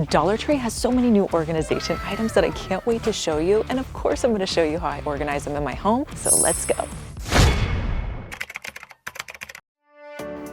Dollar Tree has so many new organization items that I can't wait to show you. And of course, I'm going to show you how I organize them in my home. So let's go.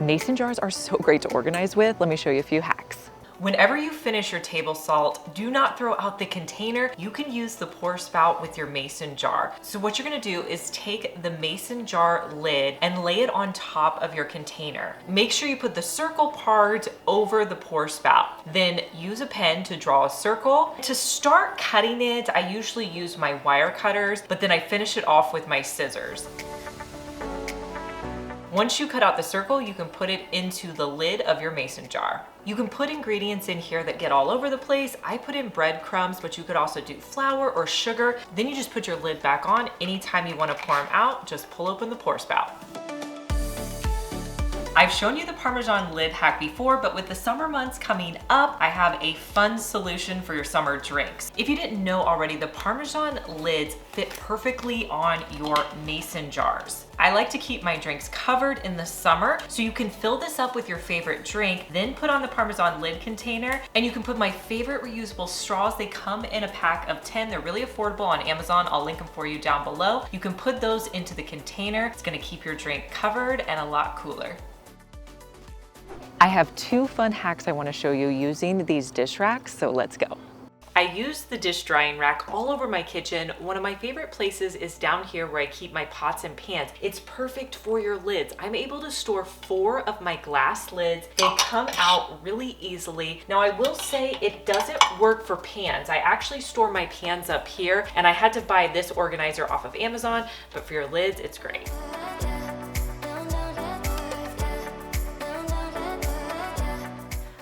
Mason jars are so great to organize with. Let me show you a few hacks. Whenever you finish your table salt, do not throw out the container. You can use the pour spout with your mason jar. So what you're gonna do is take the mason jar lid and lay it on top of your container. Make sure you put the circle part over the pour spout. Then use a pen to draw a circle. To start cutting it, I usually use my wire cutters, but then I finish it off with my scissors. Once you cut out the circle, you can put it into the lid of your mason jar. You can put ingredients in here that get all over the place. I put in breadcrumbs, but you could also do flour or sugar. Then you just put your lid back on. Anytime you want to pour them out, just pull open the pour spout. I've shown you the Parmesan lid hack before, but with the summer months coming up, I have a fun solution for your summer drinks. If you didn't know already, the Parmesan lids fit perfectly on your mason jars. I like to keep my drinks covered in the summer, so you can fill this up with your favorite drink, then put on the Parmesan lid container, and you can put my favorite reusable straws. They come in a pack of 10. They're really affordable on Amazon. I'll link them for you down below. You can put those into the container. It's gonna keep your drink covered and a lot cooler. I have two fun hacks I want to show you using these dish racks, so let's go. I use the dish drying rack all over my kitchen. One of my favorite places is down here where I keep my pots and pans. It's perfect for your lids. I'm able to store 4 of my glass lids. They come out really easily. Now I will say it doesn't work for pans. I actually store my pans up here, and I had to buy this organizer off of Amazon, but for your lids, it's great.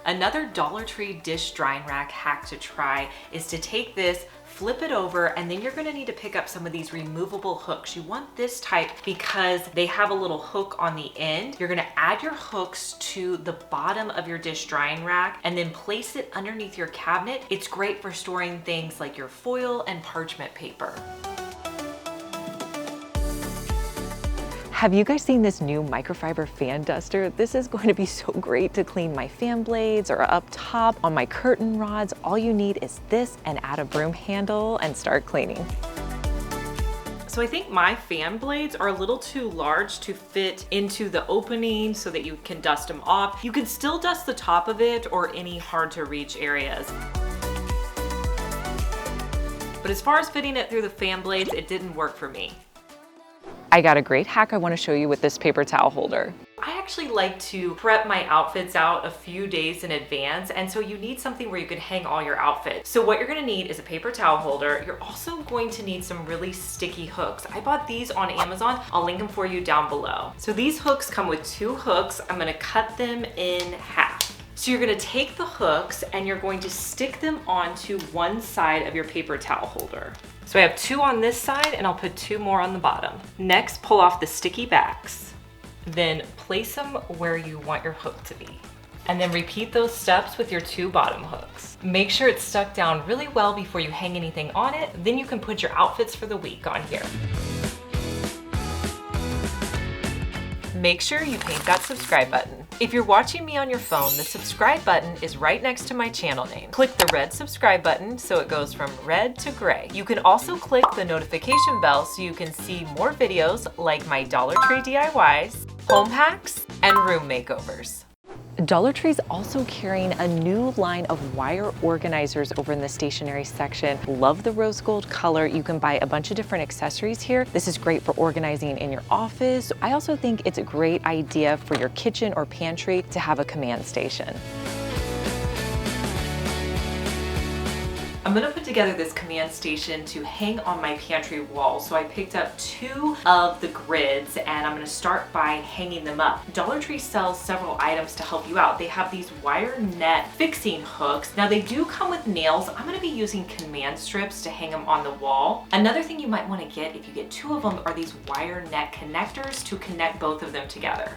Another Dollar Tree dish drying rack hack to try is to take this, flip it over, and then you're gonna need to pick up some of these removable hooks. You want this type because they have a little hook on the end. You're gonna add your hooks to the bottom of your dish drying rack and then place it underneath your cabinet. It's great for storing things like your foil and parchment paper. Have you guys seen this new microfiber fan duster? This is going to be so great to clean my fan blades or up top on my curtain rods. All you need is this and add a broom handle and start cleaning. So I think my fan blades are a little too large to fit into the opening so that you can dust them off. You can still dust the top of it or any hard to reach areas. But as far as fitting it through the fan blades, it didn't work for me. I got a great hack I want to show you with this paper towel holder. I actually like to prep my outfits out a few days in advance, and so you need something where you can hang all your outfits. So what you're gonna need is a paper towel holder. You're also going to need some really sticky hooks. I bought these on Amazon. I'll link them for you down below. So these hooks come with 2 hooks. I'm gonna cut them in half. So you're gonna take the hooks and you're going to stick them onto one side of your paper towel holder. So I have 2 on this side and I'll put 2 more on the bottom. Next, pull off the sticky backs. Then place them where you want your hook to be. And then repeat those steps with your 2 bottom hooks. Make sure it's stuck down really well before you hang anything on it. Then you can put your outfits for the week on here. Make sure you paint that subscribe button. If you're watching me on your phone, the subscribe button is right next to my channel name. Click the red subscribe button so it goes from red to gray. You can also click the notification bell so you can see more videos like my Dollar Tree DIYs, home hacks, and room makeovers. Dollar Tree's also carrying a new line of wire organizers over in the stationery section. Love the rose gold color. You can buy a bunch of different accessories here. This is great for organizing in your office. I also think it's a great idea for your kitchen or pantry to have a command station. I'm gonna put together this command station to hang on my pantry wall. So I picked up 2 of the grids and I'm gonna start by hanging them up. Dollar Tree sells several items to help you out. They have these wire net fixing hooks. Now they do come with nails. I'm gonna be using command strips to hang them on the wall. Another thing you might wanna get if you get 2 of them are these wire net connectors to connect both of them together.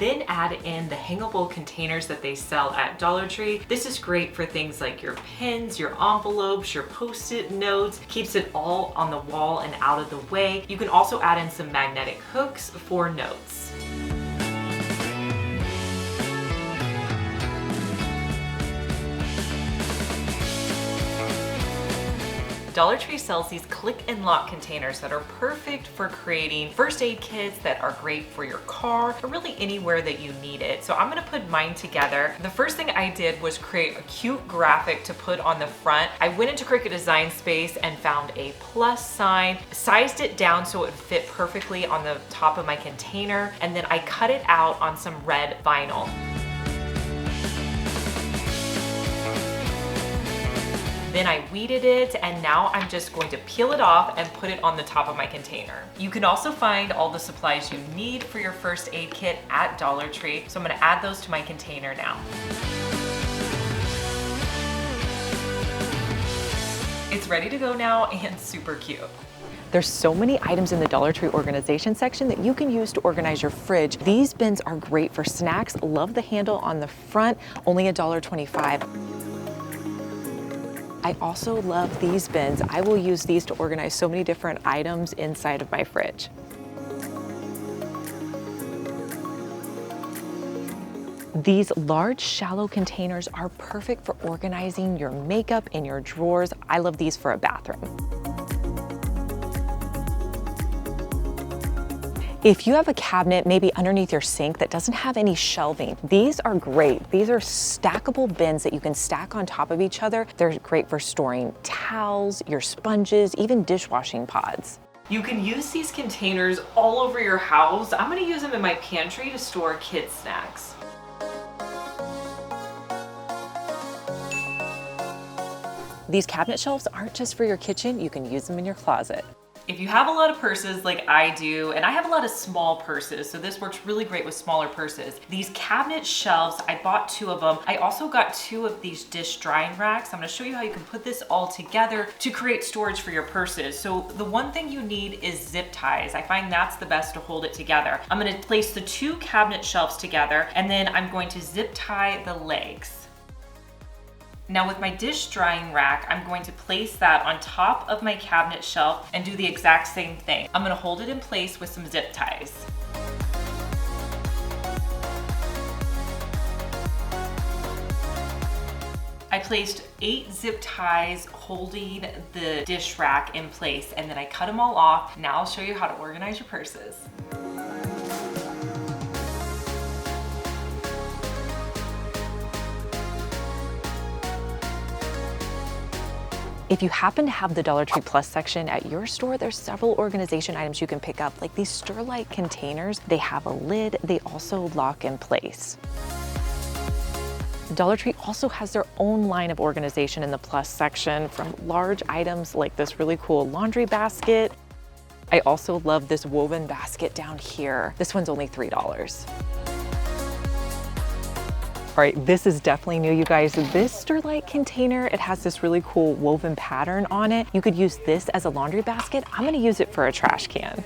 Then add in the hangable containers that they sell at Dollar Tree. This is great for things like your pins, your envelopes, your post-it notes, keeps it all on the wall and out of the way. You can also add in some magnetic hooks for notes. Dollar Tree sells these click and lock containers that are perfect for creating first aid kits that are great for your car or really anywhere that you need it. So I'm gonna put mine together. The first thing I did was create a cute graphic to put on the front. I went into Cricut Design Space and found a plus sign, sized it down so it would fit perfectly on the top of my container, and then I cut it out on some red vinyl. Then I weeded it, and now I'm just going to peel it off and put it on the top of my container. You can also find all the supplies you need for your first aid kit at Dollar Tree, so I'm gonna add those to my container now. It's ready to go now and super cute. There's so many items in the Dollar Tree organization section that you can use to organize your fridge. These bins are great for snacks. Love the handle on the front, only $1.25. I also love these bins. I will use these to organize so many different items inside of my fridge. These large, shallow containers are perfect for organizing your makeup in your drawers. I love these for a bathroom. If you have a cabinet maybe underneath your sink that doesn't have any shelving, these are great. These are stackable bins that you can stack on top of each other. They're great for storing towels, your sponges, even dishwashing pods. You can use these containers all over your house. I'm gonna use them in my pantry to store kids' snacks. These cabinet shelves aren't just for your kitchen, you can use them in your closet. If you have a lot of purses like I do, and I have a lot of small purses, so this works really great with smaller purses. These cabinet shelves, I bought 2 of them. I also got 2 of these dish drying racks. I'm gonna show you how you can put this all together to create storage for your purses. So the one thing you need is zip ties. I find that's the best to hold it together. I'm gonna place the 2 cabinet shelves together, and then I'm going to zip tie the legs. Now with my dish drying rack, I'm going to place that on top of my cabinet shelf and do the exact same thing. I'm gonna hold it in place with some zip ties. I placed 8 zip ties holding the dish rack in place, and then I cut them all off. Now I'll show you how to organize your purses. If you happen to have the Dollar Tree Plus section at your store, there's several organization items you can pick up, like these Sterlite containers. They have a lid, they also lock in place. Dollar Tree also has their own line of organization in the Plus section, from large items like this really cool laundry basket. I also love this woven basket down here. This one's only $3. All right, this is definitely new, you guys. This Sterlite container, it has this really cool woven pattern on it. You could use this as a laundry basket. I'm gonna use it for a trash can.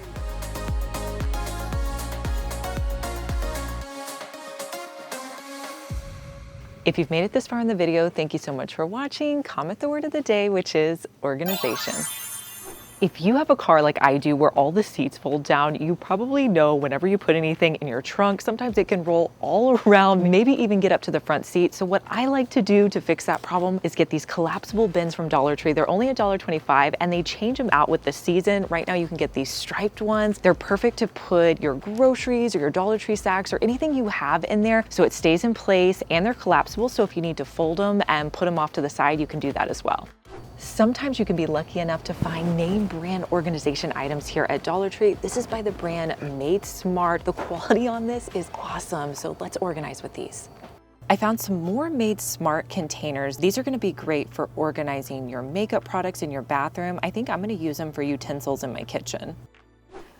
If you've made it this far in the video, thank you so much for watching. Comment the word of the day, which is organization. If you have a car like I do where all the seats fold down, you probably know whenever you put anything in your trunk, sometimes it can roll all around, maybe even get up to the front seat. So what I like to do to fix that problem is get these collapsible bins from Dollar Tree. They're only $1.25 and they change them out with the season. Right now you can get these striped ones. They're perfect to put your groceries or your Dollar Tree sacks or anything you have in there so it stays in place, and they're collapsible. So if you need to fold them and put them off to the side, you can do that as well. Sometimes you can be lucky enough to find name brand organization items here at Dollar Tree. This is by the brand Made Smart. The quality on this is awesome, so let's organize with these. I found some more Made Smart containers. These are gonna be great for organizing your makeup products in your bathroom. I think I'm gonna use them for utensils in my kitchen.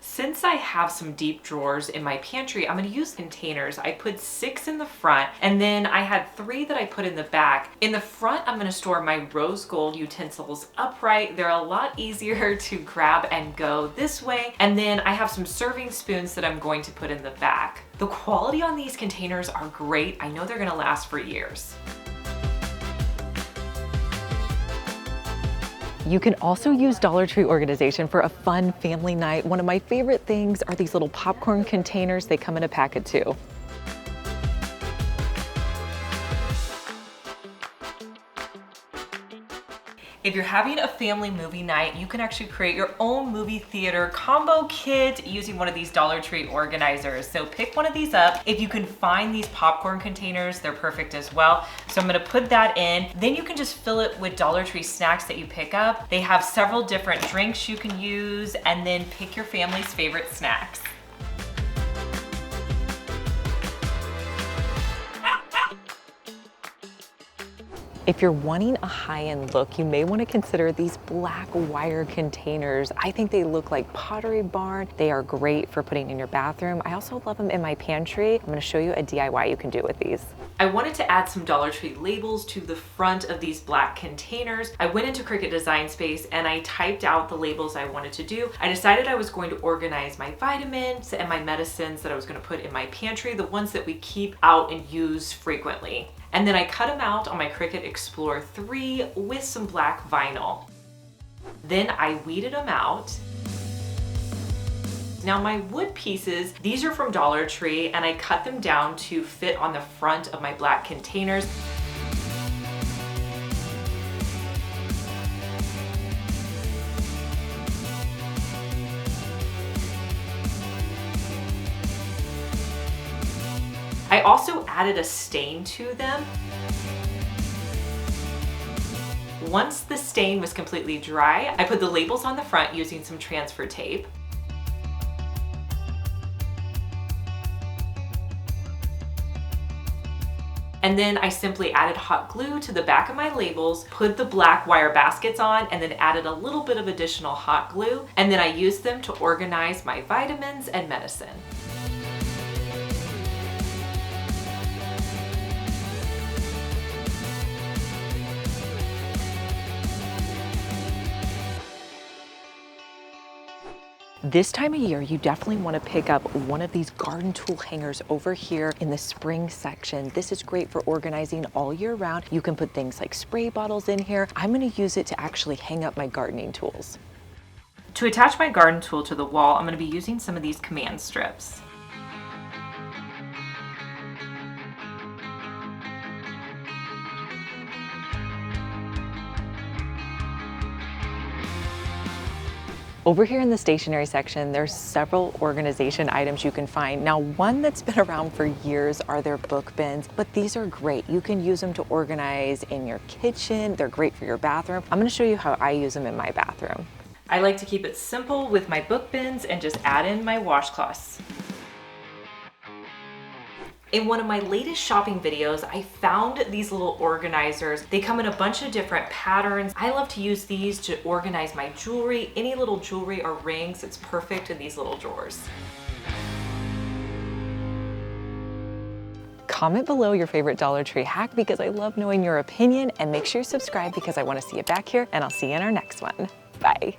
Since I have some deep drawers in my pantry, I'm gonna use containers. I put 6 in the front, and then I had 3 that I put in the back. In the front, I'm gonna store my rose gold utensils upright. They're a lot easier to grab and go this way. And then I have some serving spoons that I'm going to put in the back. The quality on these containers are great. I know they're gonna last for years. You can also use Dollar Tree organization for a fun family night. One of my favorite things are these little popcorn containers. They come in a packet too. If you're having a family movie night, you can actually create your own movie theater combo kit using one of these Dollar Tree organizers. So pick one of these up. If you can find these popcorn containers, they're perfect as well. So I'm gonna put that in. Then you can just fill it with Dollar Tree snacks that you pick up. They have several different drinks you can use, and then pick your family's favorite snacks. If you're wanting a high-end look, you may want to consider these black wire containers. I think they look like Pottery Barn. They are great for putting in your bathroom. I also love them in my pantry. I'm going to show you a DIY you can do with these. I wanted to add some Dollar Tree labels to the front of these black containers. I went into Cricut Design Space and I typed out the labels I wanted to do. I decided I was going to organize my vitamins and my medicines that I was going to put in my pantry, the ones that we keep out and use frequently. And then I cut them out on my Cricut Explore 3 with some black vinyl. Then I weeded them out. Now my wood pieces, these are from Dollar Tree, and I cut them down to fit on the front of my black containers. I also added a stain to them. Once the stain was completely dry, I put the labels on the front using some transfer tape. And then I simply added hot glue to the back of my labels, put the black wire baskets on, and then added a little bit of additional hot glue. And then I used them to organize my vitamins and medicine. This time of year, you definitely want to pick up one of these garden tool hangers over here in the spring section. This is great for organizing all year round. You can put things like spray bottles in here. I'm going to use it to actually hang up my gardening tools. To attach my garden tool to the wall, I'm going to be using some of these command strips. Over here in the stationery section, there's several organization items you can find. Now, one that's been around for years are their book bins, but these are great. You can use them to organize in your kitchen. They're great for your bathroom. I'm gonna show you how I use them in my bathroom. I like to keep it simple with my book bins and just add in my washcloths. In one of my latest shopping videos, I found these little organizers. They come in a bunch of different patterns. I love to use these to organize my jewelry. Any little jewelry or rings, it's perfect in these little drawers. Comment below your favorite Dollar Tree hack because I love knowing your opinion, and make sure you subscribe because I want to see you back here, and I'll see you in our next one. Bye.